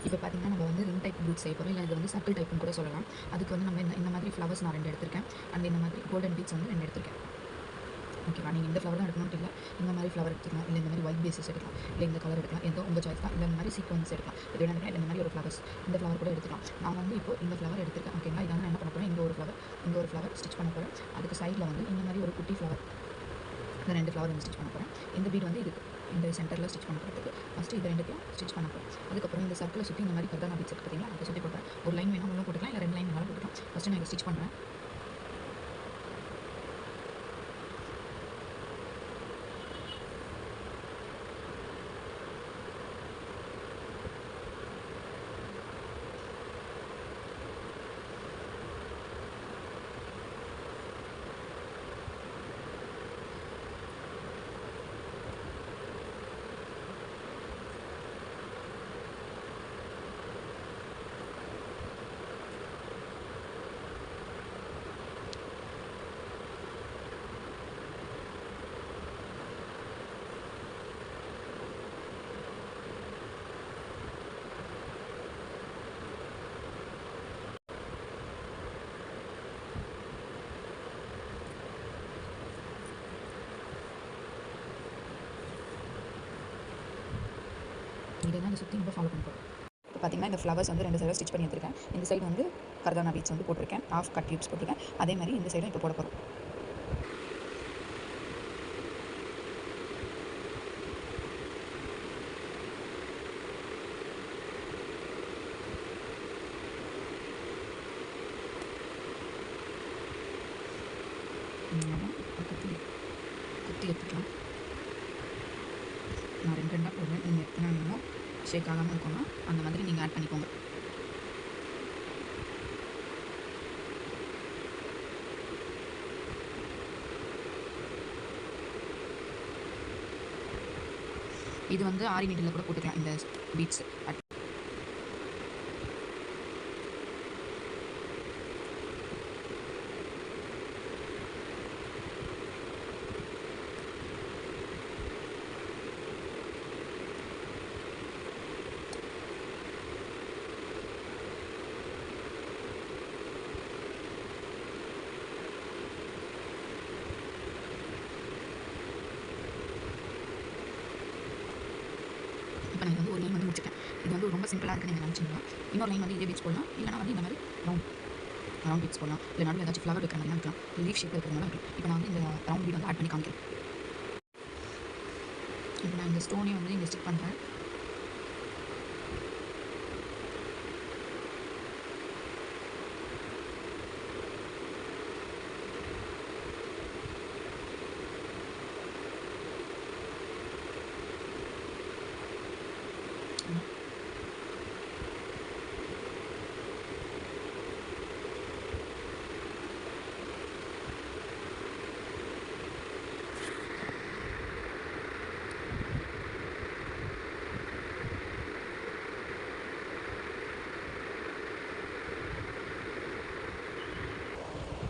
இப்போ பார்த்தீங்கன்னா நம்ம வந்து ரிங் டைப் பீட்ஸ் செய்ய போகிறோம். இல்லை இது வந்து சர்க்கிள் டைப்னு கூட சொல்லலாம். அதுக்கு வந்து நம்ம இந்த மாதிரி ஃப்ளவர்ஸ் நான் 2 எடுத்திருக்கேன். அண்ட் இந்த மாதிரி கோல்டன் பீட்ஸ் வந்து 2 எடுத்திருக்கேன். ஓகேவா? நீங்கள் இந்த ஃப்ளவர் தான் எடுக்கணும்னு இல்லை, இந்த மாதிரி ஃப்ளவர் எடுத்துக்கலாம், இல்லை இந்த மாதிரி ஒயிட் பேஸஸ் எடுக்கலாம், இல்லை இந்த கலர் எடுக்கலாம், ஏதோ உங்கள் சாய்ஸ் தான். இல்லை இந்த மாதிரி சீக்வன்ஸ் எடுக்கலாம், இது வேணும்னா இந்த மாதிரி ஒரு ஃப்ளவர்ஸ், இந்த ஃப்ளவர் கூட எடுத்துக்கலாம். நான் வந்து இப்போ இந்த ஃப்ளவர் எடுத்திருக்கேன். ஓகேங்களா? இதை நான் என்ன பண்ண போகிறேன், இங்கே ஒரு ஃப்ளவர் ஸ்டிச் பண்ண போகிறேன். அதுக்கு சைடில் வந்து இந்த மாதிரி ஒரு குட்டி ஃப்ளவர், இந்த 2 ஃப்ளவர் வந்து ஸ்டிச் பண்ண போகிறேன். இந்த பீட் வந்து இதுக்கு இந்த சென்டரில் ஸ்டிச் பண்ண போகிறதுக்கு ஃபஸ்ட்டு இது 2த்தையும் ஸ்டிச் பண்ண போகிறேன். அதுக்கப்புறம் இந்த சர்க்கிளை சுற்றி இந்த மாதிரி கர்தானா பீட்ஸ் எடுத்து பார்த்தீங்கன்னா அதை சுற்றி போட்டுறேன். ஒரு லைன் வேணால் உள்ள போட்டுக்கலாம், இல்லை 2 லைன் வேணாலும் போட்டுக்கலாம். ஃபஸ்ட்டு நான் இதை ஸ்டிச் பண்ணுறேன். இதை தான் சுற்றி நம்ம ஃபாலோ பண்ண போகிறோம். இப்போ பார்த்தீங்கன்னா இந்த ஃப்ளவர்ஸ் வந்து 2 சைடும் ஸ்டிச் பண்ணி எடுத்துருக்கேன். இந்த சைடு வந்து கர்தானா பீட்ஸ் வந்து போட்டிருக்கேன், ஹாஃப் கட் டியூப்ஸ் போட்டிருக்கேன். அதே மாதிரி இந்த சைடும் இப்போ போட போகிறோம். குத்தி எடுத்துக்கலாம். நான் 2 2 போடுறேன். நீங்கள் எத்தனை வேணுமோ ஷேக் ஆகாமல் இருக்கணும்னா அந்த மாதிரி நீங்கள் ஆட் பண்ணிக்கோங்க. இது வந்து ஆரி நீடில் கூட போட்டுக்கலாம் இந்த பீட்ஸ். இப்போ நான் வந்து ஒரு லைன் வந்து முடிச்சிட்டேன். இது வந்து ரொம்ப சிம்பிளாக இருக்குன்னு நீங்கள் நினச்சிங்கன்னா இன்னொரு லைன் வந்து இதே பீட்ஸ் போடலாம், இல்லைனா வந்து இந்த மாதிரி ரவுண்ட் பீட்ஸ் போடலாம், இல்லை நடுவில் ஏதாச்சும் ஃப்ளவர் இருக்கிற மாதிரி இருக்கலாம், லீஃப் ஷேப் இருக்கிற மாதிரி இருக்கும். இப்போ நான் வந்து இந்த ரவுண்ட் பீட் வந்து ஆட் பண்ணி காமிக்கிறேன். இப்போ நான் இந்த ஸ்டோனையும் வந்து இங்கே ஸ்டிக் பண்ணுறேன்.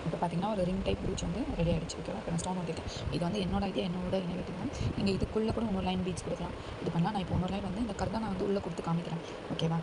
இப்போ பார்த்தீங்கன்னா ஒரு ரிங் டைப் ப்ரூச் வந்து ரெடி ஆகிடுச்சு. ஓகேவா? இப்போ நான் ஸ்டோன் வந்துருக்கேன். இது வந்து என்னோட ஐடியா, என்னோட இனோவேட்டிவ் தான். நீங்கள் இதுக்குள்ளே கூட இன்னொரு லைன் பீட்ஸ் கொடுக்கலாம். இது பண்ணலாம். நான் இப்போ இன்னொரு லைன் வந்து இந்த கர்தானா வந்து உள்ளே கொடுத்து காமிக்கிறேன். ஓகேவா?